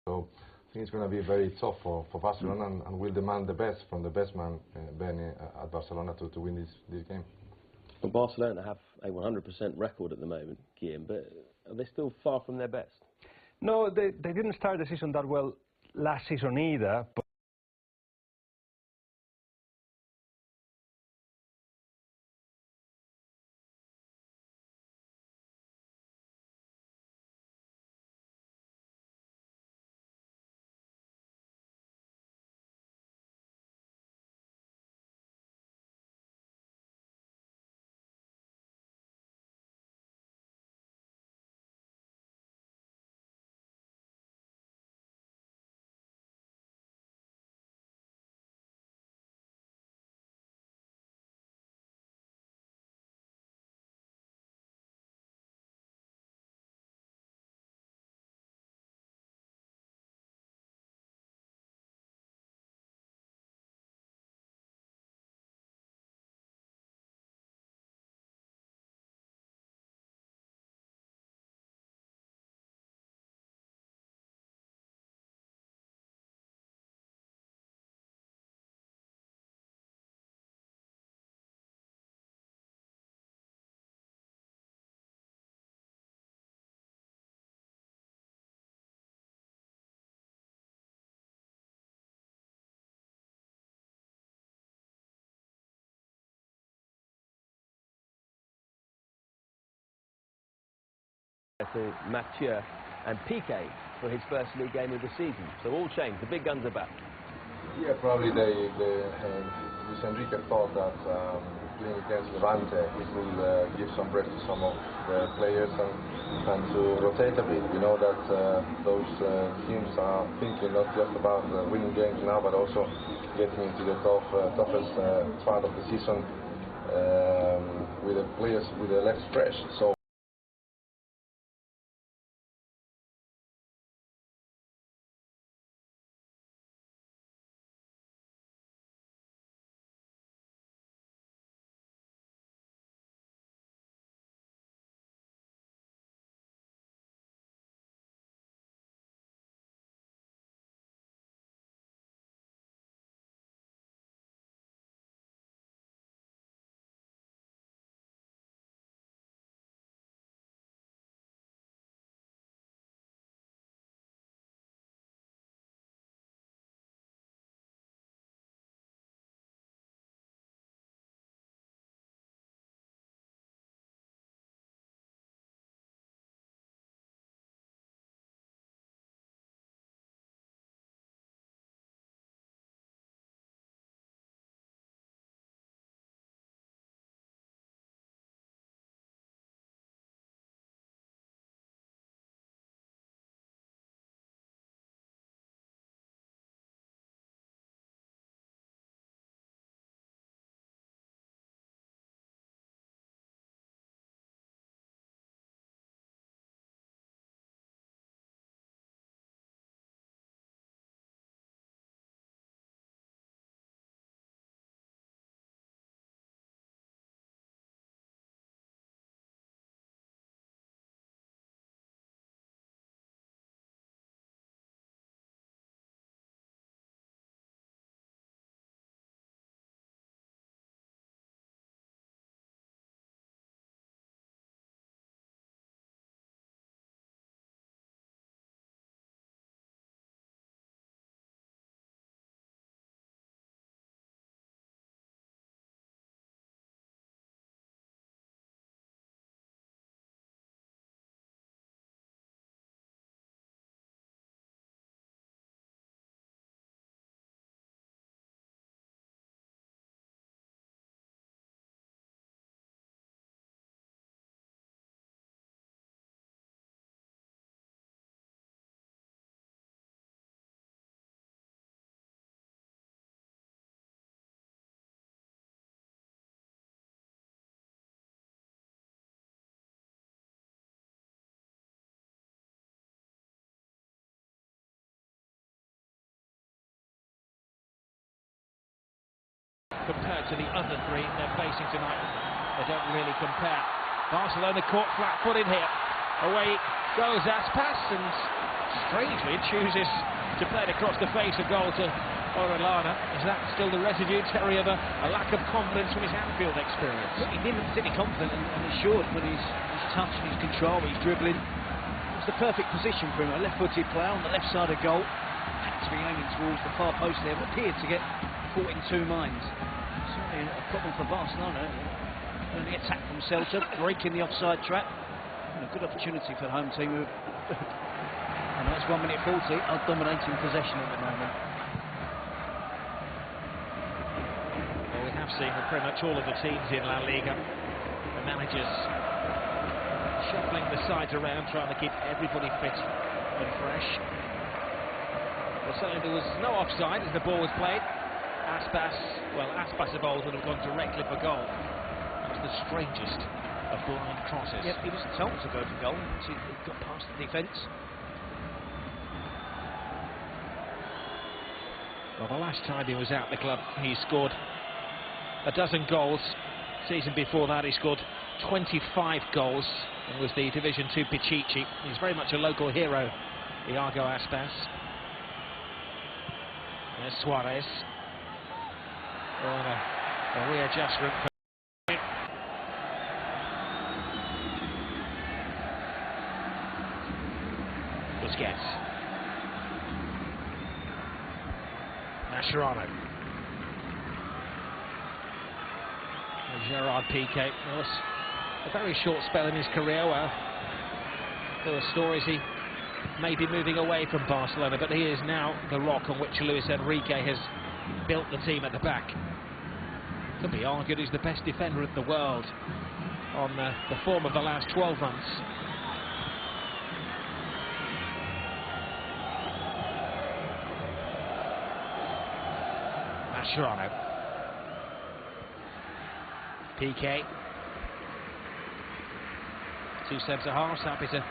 So I think it's going to be very tough for Barcelona, and will demand the best from the best man, Ben, at Barcelona to win this game. Well, Barcelona have a 100% record at the moment, Guillaume, but are they still far from their best? No, they didn't start the season that well last season either. But To Mathieu and Piqué for his first league game of the season. So all changed. The big guns are back. Yeah, probably Luis Enrique thought that playing against Levante, he could give some rest to some of the players and to rotate a bit. We know that those teams are thinking not just about winning games now, but also getting into the toughest part of the season with the players with the legs fresh. So compared to the other three they're facing tonight, they don't really compare. Barcelona caught flat-footed here. Away goes Aspas, and strangely chooses to play it across the face of goal to Orellana. Is that still the residue, Terry, of a lack of confidence from his Anfield experience? Look, he didn't look particularly confident and assured with his touch and his control, his dribbling. It was the perfect position for him, a left-footed player on the left side of goal. Had to be aiming towards the far post there, but appeared to get caught in two minds. Certainly a problem for Barcelona. Early attack from Celta, breaking the offside trap. And a good opportunity for the home team who and that's 1 minute 40, are dominating possession at the moment. Well, we have seen with pretty much all of the teams in La Liga, the managers shuffling the sides around, trying to keep everybody fit and fresh. Well, certainly there was no offside as the ball was played. Aspas of old would have gone directly for goal. That was the strangest of blind crosses. Yep, he was told to go for goal once he got past the defence. Well, the last time he was at the club, he scored a dozen goals. Season before that, he scored 25 goals and was the Division 2 Pichichi. He's very much a local hero, Iago Aspas. There's Suarez. Oh, and a readjustment. Busquets. Mascherano. Gerard Piqué. Was a very short spell in his career where there were stories he may be moving away from Barcelona, but he is now the rock on which Luis Enrique has built the team at the back. Could be argued he's the best defender in the world on the form of the last 12 months. Mascherano. Piqué. Two centre-halves, happy to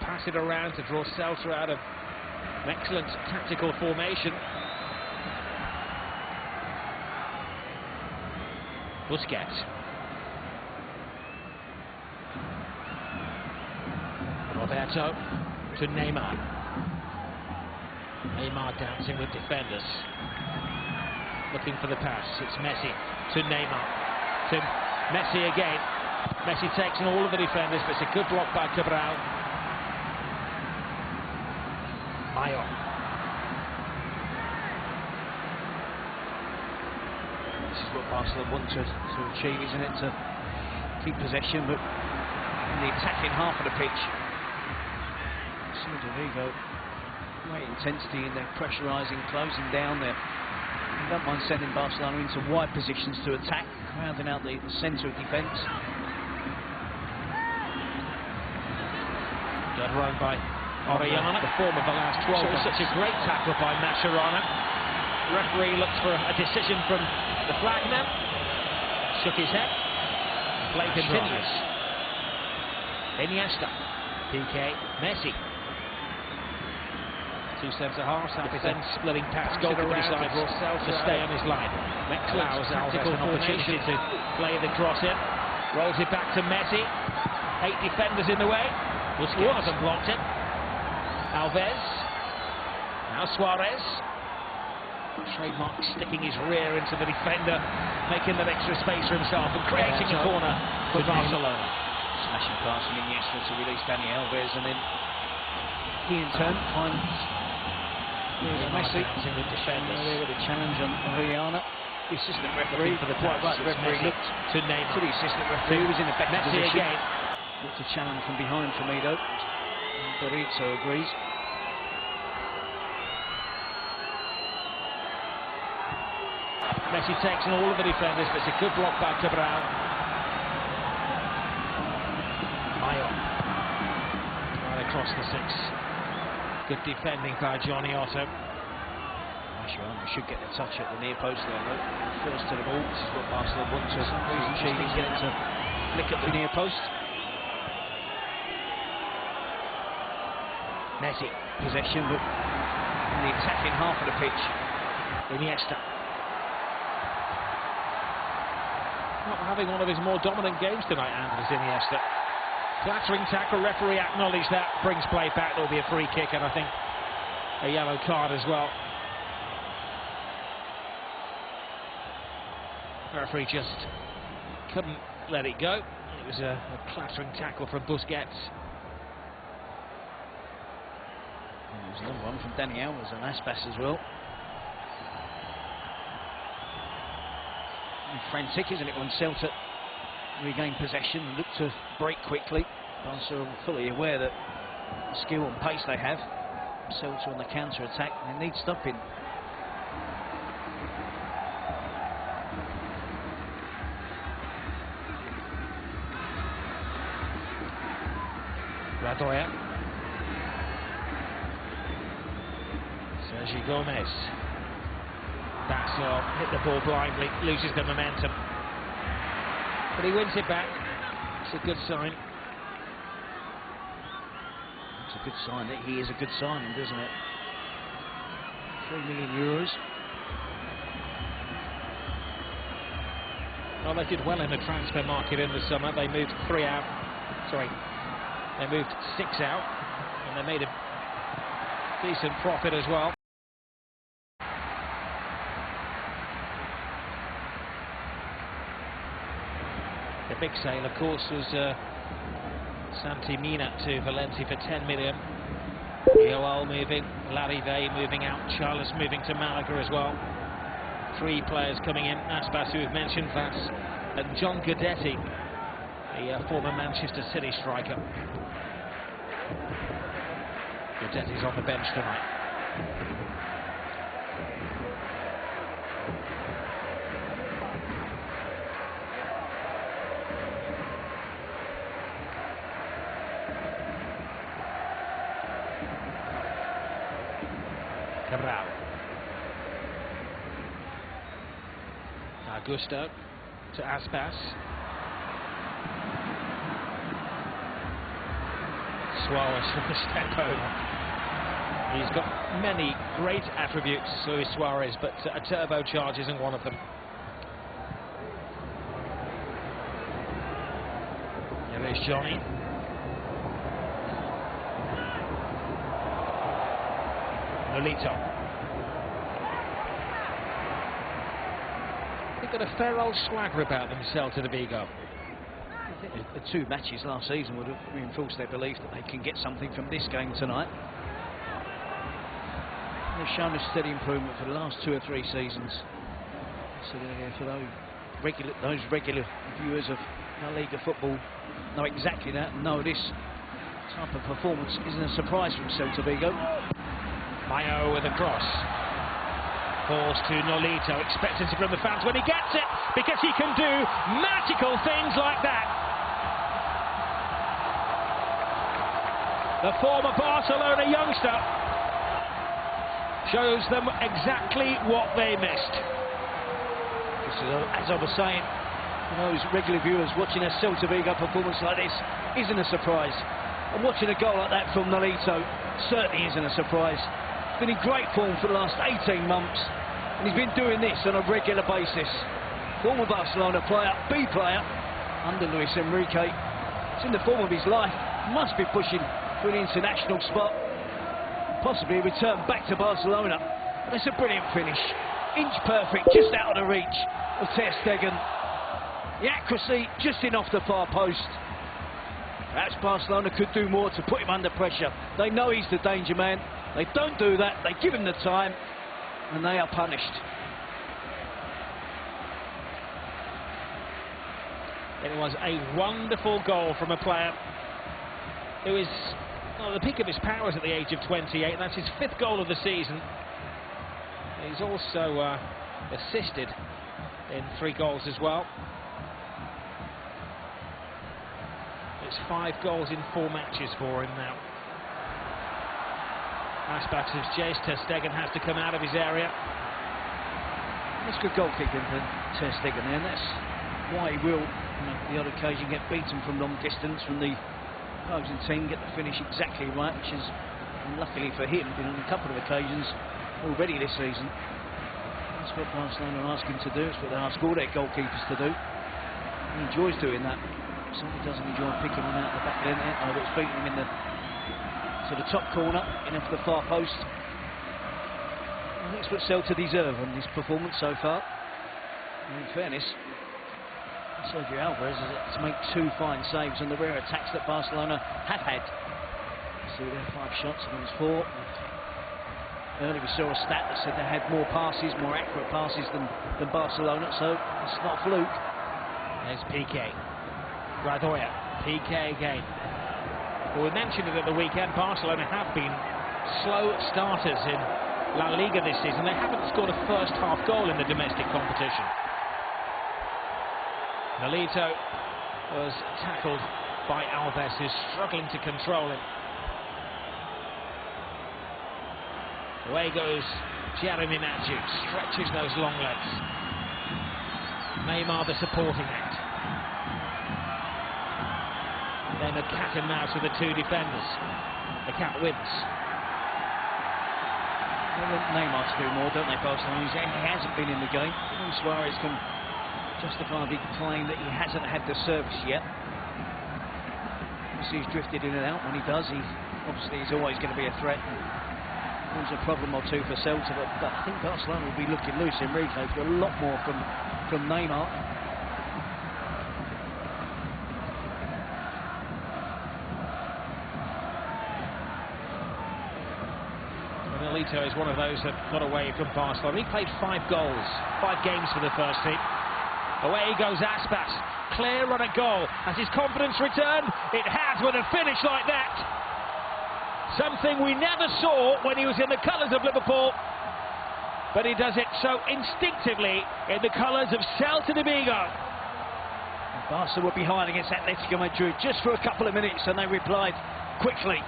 pass it around to draw Celta out of an excellent tactical formation. Busquets. Roberto to Neymar. Neymar dancing with defenders. Looking for the pass. It's Messi to Neymar. To Messi again. Messi takes on all of the defenders, but it's a good block by Cabral. Mayo. This is what Barcelona want to achieve, isn't it? To keep possession, but in the attacking half of the pitch. Celta Vigo, great intensity in their pressurising, closing down there. They don't mind sending Barcelona into wide positions to attack, crowding out the centre of defence. Good run by Orellana, the form of the last 12 months. Such a great tackle by Mascherano. Referee looks for a decision from the flagman. Shook his head. Play continues. Iniesta. Piqué. Messi. Two centre-halves, then splitting pass, goal around to stay on his line. Excellent tactical formation to play the cross in. Rolls it back to Messi. 8 defenders in the way. One of them blocked it. Alves. Now Suarez. Trademark sticking his rear into the defender, making that extra space for himself and creating a corner for Barcelona. Smashing pass from Iniesta to release Dani Alves, and then he in turn finds Messi with defenders. There with a challenge on Orellana. The assistant referee for the quite right. The referee looked to Neymar. To the assistant referee, who was in a better Messi position. Again. Looked a challenge from behind for Mido. Berizzo agrees. Messi takes on all of the defenders, but it's a good block by Cabral. Mayo. Right across the 6. Good defending by Johnny Otto. Mascherano should get the touch at the near post there, though. First to the ball. This is what Barcelona want to achieve, is get it to flick at the near post. Messi, possession, but in the attacking half of the pitch. Iniesta. Not having one of his more dominant games tonight, Andres Iniesta. Clattering tackle, referee acknowledged that, brings play back. There'll be a free kick and I think a yellow card as well. The referee just couldn't let it go. It was a clattering tackle from Busquets. And there was another one from Dani Alves and Aspas as well. And frantic, isn't it, when Celta regain possession and look to break quickly. Barca are fully aware that the skill and pace they have. Celta on the counter-attack, they need stopping. Radoya. Sergi Gomez. Barca hit the ball blindly, loses the momentum. But he wins it back. It's a good sign. It's a good sign that he is a good signing, doesn't it? €3 million. Well, they did well in the transfer market in the summer. They moved 3 out. Sorry, they moved 6 out, and they made a decent profit as well. The big sale, of course, was Santi Mina to Valencia for 10 million. Joel moving, Larive moving out, Charles moving to Malaga as well. 3 players coming in, Aspas, who we've mentioned, Vass, and John Guidetti, the former Manchester City striker. Guidetti's on the bench tonight. Cabral. Augusto to Aspas. Suarez from the step over. He's got many great attributes, Luis Suarez, but a turbocharge isn't one of them. There is Johnny. Nolito. They've got a fair old swagger about them, Celta de Vigo. I think the 2 matches last season would have reinforced their belief that they can get something from this game tonight. They've shown a steady improvement for the last 2 or 3 seasons. So for those regular viewers of La Liga football know exactly that, and know this type of performance isn't a surprise from Celta Vigo. Mayo with a cross. Falls to Nolito, expecting to bring the fans when he gets it, because he can do magical things like that. The former Barcelona youngster shows them exactly what they missed. As I was saying, those regular viewers watching a Celta Vigo performance like this isn't a surprise. And watching a goal like that from Nolito certainly isn't a surprise. Been in great form for the last 18 months, and he's been doing this on a regular basis. Former Barcelona player, B player, under Luis Enrique. It's in the form of his life, must be pushing for an international spot. Possibly return back to Barcelona. But it's a brilliant finish. Inch perfect, just out of the reach of Ter Stegen. The accuracy just in off the far post. Perhaps Barcelona could do more to put him under pressure. They know he's the danger man. They don't do that, they give him the time, and they are punished. It was a wonderful goal from a player who is at the peak of his powers at the age of 28. That's his 5th goal of the season. He's also assisted in 3 goals as well. It's 5 goals in 4 matches for him now. Aspas is chased. Ter Stegen has to come out of his area. That's good goal kicking for Ter Stegen there, and that's why he will, on the odd occasion, get beaten from long distance from the opposing team, get the finish exactly right, which is, luckily for him, been on a couple of occasions already this season. That's what Barcelona ask him to do. It's what they ask all their goalkeepers to do. He enjoys doing that. Certainly doesn't enjoy picking one out the back of the net. Oh, it's beating him in the top corner, in off the far post. And that's what Celta deserve on this performance so far. And in fairness, Sergio Alvarez has had to make 2 fine saves on the rare attacks that Barcelona have had. See there, 5 shots against 4. Earlier we saw a stat that said they had more passes, more accurate passes than Barcelona, so it's not a fluke. There's Piqué. Radoya. Piqué again. Well, we mentioned it at the weekend, Barcelona have been slow starters in La Liga this season. They haven't scored a first half goal in the domestic competition. Nolito was tackled by Alves, who's struggling to control him. Away goes Jeremy Matthew, stretches those long legs. Neymar the supporting act. Then a cat and mouse with the 2 defenders. The cat wins. They want Neymar to do more, don't they, Barcelona? He hasn't been in the game. Suarez can justifiably complain that he hasn't had the service yet. He's drifted in and out. When he does, obviously he's always going to be a threat. There's a problem or 2 for Celta, but I think Barcelona will be looking loose. Enrique for a lot more from Neymar. Nolito is one of those that got away from Barcelona. He played 5 goals, 5 games for the first team. Away goes Aspas, clear on a goal. Has his confidence returned? It has, with a finish like that. Something we never saw when he was in the colours of Liverpool, but he does it so instinctively in the colours of Celta de Vigo. Barca were behind against Atletico Madrid just for a couple of minutes, and they replied quickly.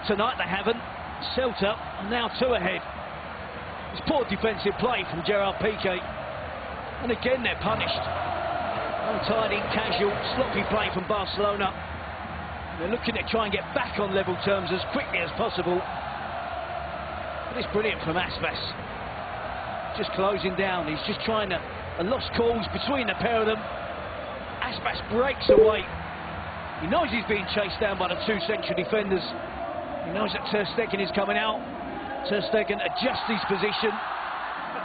Tonight they haven't. Celta are now 2 ahead. It's poor defensive play from Gerard Piqué, and again they're punished. Untidy, casual, sloppy play from Barcelona. They're looking to try and get back on level terms as quickly as possible. But it's brilliant from Aspas. Just closing down. He's just trying to... lost calls between the pair of them. Aspas breaks away. He knows he's being chased down by the 2 central defenders. He knows that Ter Stegen is coming out. Ter Stegen adjusts his position.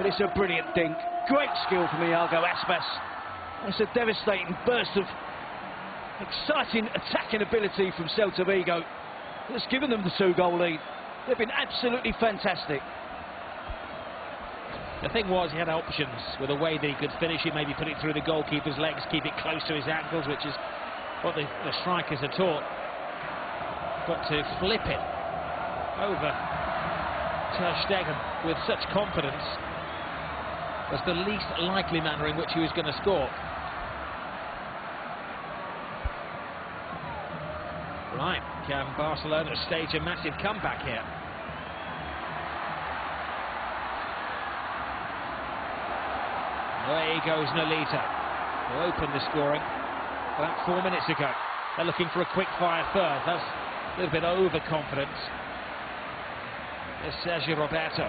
But it's a brilliant dink. Great skill from Iago Aspas. It's a devastating burst of exciting attacking ability from Celta Vigo that's given them the 2-goal lead. They've been absolutely fantastic. The thing was, he had options with a way that he could finish it, maybe put it through the goalkeeper's legs, keep it close to his ankles, which is what the strikers are taught. But to flip it over Ter Stegen with such confidence was the least likely manner in which he was going to score. Right, can Barcelona stage a massive comeback here? Away goes Nolito, who opened the scoring about 4 minutes ago. They're looking for a quick-fire third. That's a little bit overconfidence. There's Sergio Roberto.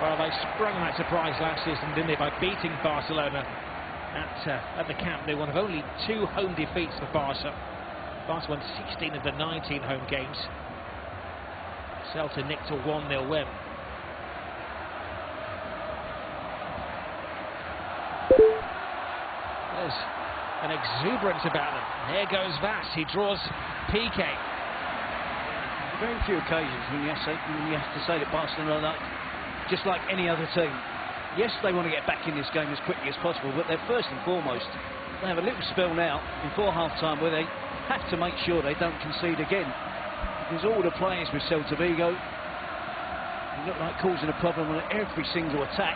Well, they sprung that surprise last season, didn't they, by beating Barcelona at the Camp Nou. One of only 2 home defeats for Barca. Barca won 16 of the 19 home games. Celta nicked a 1-0 win. There's an exuberance about them. Here goes Vass. He draws Piqué. Very few occasions when you have to say that Barcelona are just like any other team. Yes, they want to get back in this game as quickly as possible, but they're first and foremost, they have a little spell now before half-time where they have to make sure they don't concede again. Because all the players with Celta Vigo look like causing a problem on every single attack.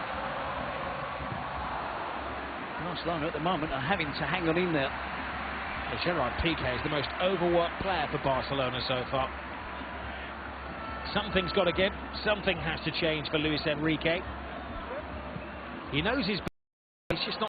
Barcelona at the moment are having to hang on in there. Well, Gerard Piqué is the most overworked player for Barcelona so far. Something's got to give, something has to change for Luis Enrique. He knows he's